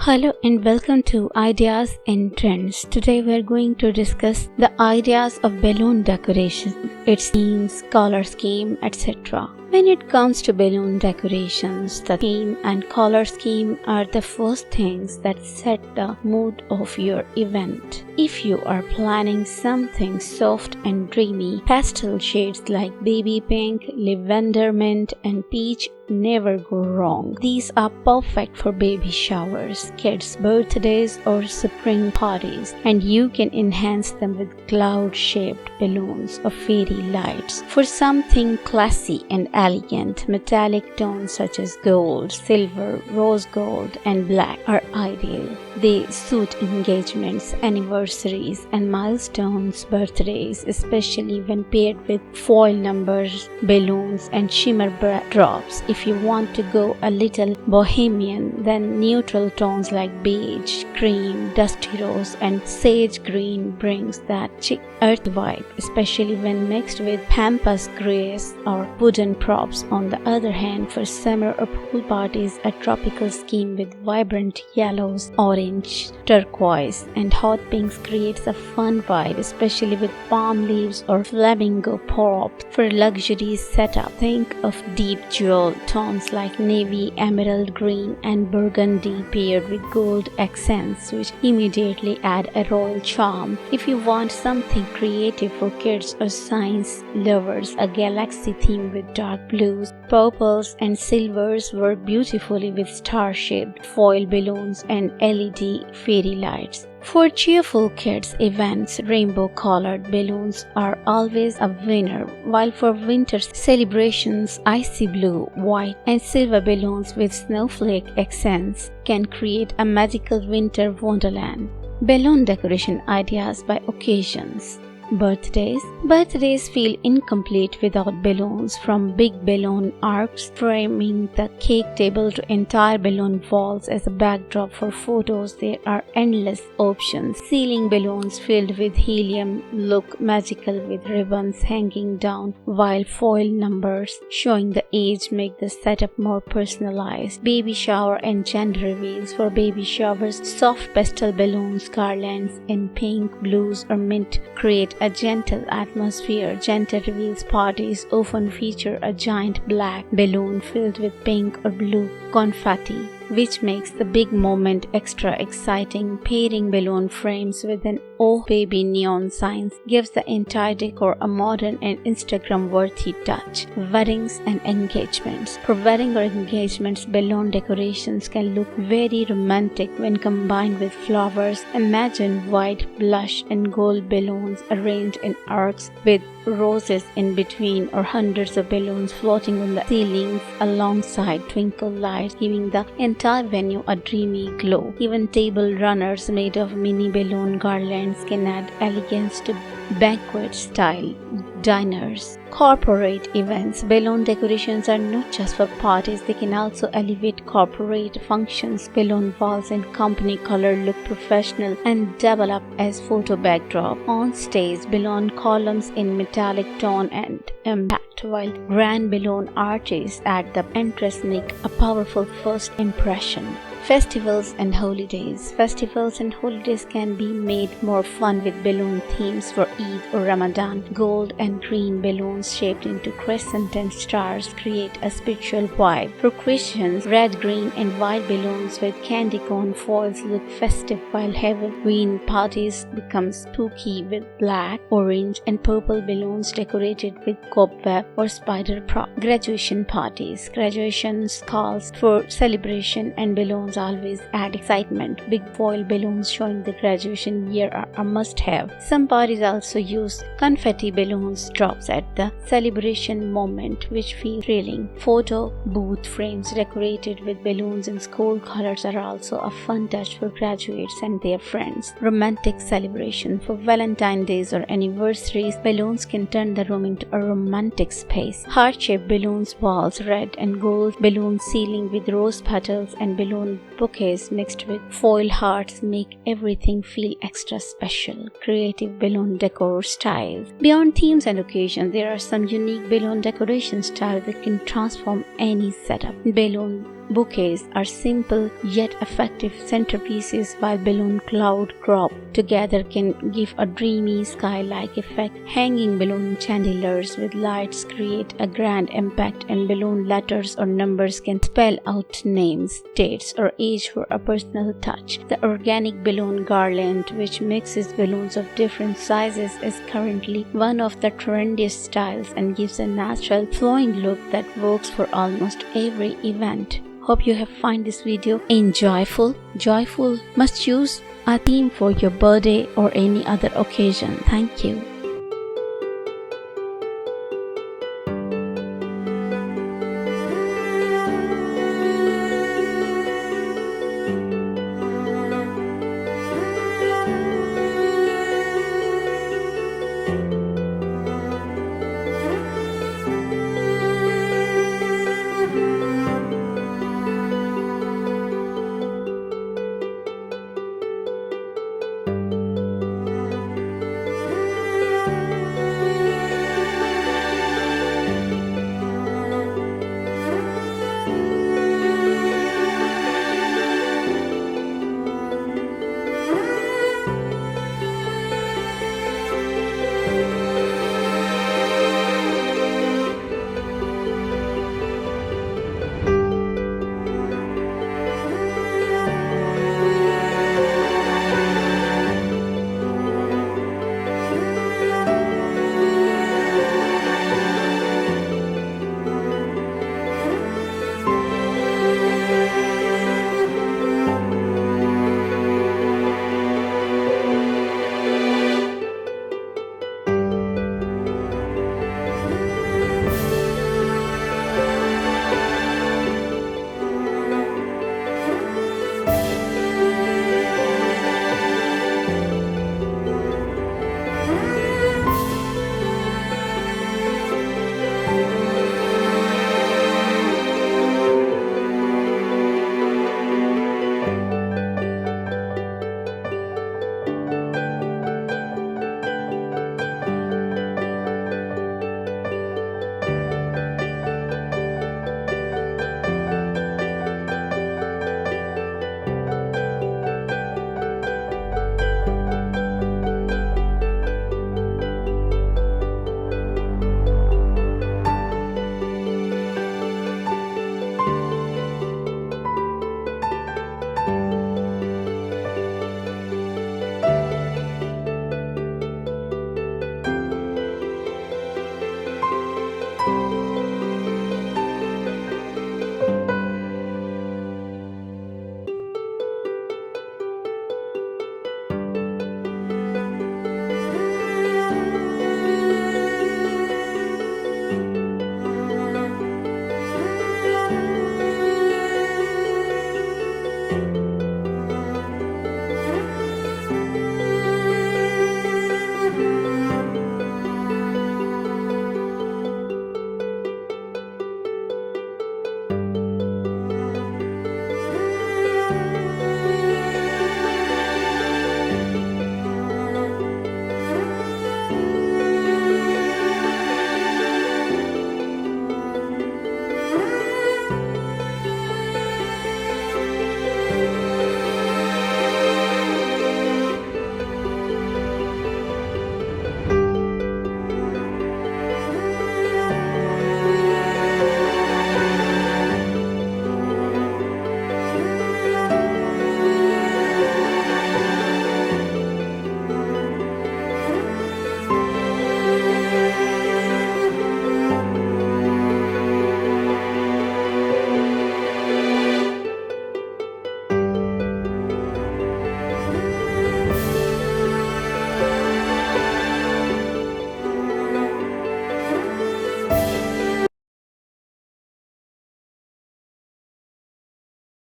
Hello and welcome to Ideas and Trends. Today we are going to discuss the ideas of balloon decoration, its themes, color scheme, etc. When it comes to balloon decorations, the theme and color scheme are the first things that set the mood of your event. If you are planning something soft and dreamy, pastel shades like baby pink, lavender mint, and peach never go wrong. These are perfect for baby showers, kids' birthdays, or spring parties, and you can enhance them with cloud-shaped balloons or fairy lights. For something classy and elegant, metallic tones such as gold, silver, rose gold, and black are ideal. They suit engagements, anniversaries, and milestones, birthdays, especially when paired with foil numbers, balloons, and shimmer drops. If you want to go a little bohemian, then neutral tones like beige, cream, dusty rose, and sage green brings that chic earth vibe, especially when mixed with pampas grays or wooden props. On the other hand, for summer or pool parties, a tropical scheme with vibrant yellows, orange, turquoise, and hot pinks creates a fun vibe, especially with palm leaves or flamingo props. For luxury setup, think of deep jewel tones like navy, emerald green, and burgundy paired with gold accents, which immediately add a royal charm. If you want something creative for kids or science lovers, a galaxy theme with dark blues, purples, and silvers work beautifully with star-shaped foil balloons and LED fairy lights. For cheerful kids events, rainbow-colored balloons are always a winner, while for winter celebrations, icy blue, white, and silver balloons with snowflake accents can create a magical winter wonderland. Balloon decoration ideas by occasions. Birthdays feel incomplete without balloons, from big balloon arcs framing the cake table to entire balloon walls as a backdrop for photos. There are endless options. Ceiling balloons filled with helium look magical with ribbons hanging down, while foil numbers showing the age make the setup more personalized. Baby shower and gender reveals. For baby showers, soft pastel balloons, garlands in pink, blues, or mint create a gentle atmosphere. Gender reveals parties often feature a giant black balloon filled with pink or blue confetti, which makes the big moment extra exciting. Pairing balloon frames with an "Oh Baby" neon signs gives the entire decor a modern and Instagram-worthy touch. Weddings and engagements. For wedding or engagements, balloon decorations can look very romantic when combined with flowers. Imagine white, blush, and gold balloons arranged in arcs with roses in between, or hundreds of balloons floating on the ceilings alongside twinkle lights, giving the entire venue a dreamy glow. Even table runners made of mini balloon garlands can add elegance to banquet-style diners. Corporate events. Balloon decorations are not just for parties, they can also elevate corporate functions. Balloon walls and company color look professional and double up as photo backdrop. On stage, balloon columns in metallic tone and impact, while grand balloon arches at the entrance make a powerful first impression. Festivals and holidays. Festivals and holidays can be made more fun with balloon themes. For Eid or Ramadan, gold and green balloons shaped into crescent and stars create a spiritual vibe. For Christians, red, green, and white balloons with candy cone foils look festive, while Halloween parties become spooky with black, orange, and purple balloons decorated with cobweb or spider prop. Graduation parties. Graduations calls for celebration, and balloons always add excitement. Big foil balloons showing the graduation year are a must-have. Some parties also use confetti balloons drops at the celebration moment, which feel thrilling. Photo booth frames decorated with balloons in school colors are also a fun touch for graduates and their friends. Romantic celebration. For Valentine's Days or anniversaries, balloons can turn the room into a romantic space. Heart-shaped balloons walls, red and gold balloon ceiling with rose petals, and balloon bouquets mixed with foil hearts make everything feel extra special. Creative balloon decor styles. Beyond themes and occasions, there are some unique balloon decoration styles that can transform any setup. Balloon bouquets are simple yet effective centerpieces, while balloon cloud crop together can give a dreamy sky-like effect. Hanging balloon chandeliers with lights create a grand impact, and balloon letters or numbers can spell out names, dates, or age for a personal touch. The organic balloon garland, which mixes balloons of different sizes, is currently one of the trendiest styles and gives a natural flowing look that works for almost every event. Hope you have find this video enjoyable. Joyful must choose a theme for your birthday or any other occasion. Thank you.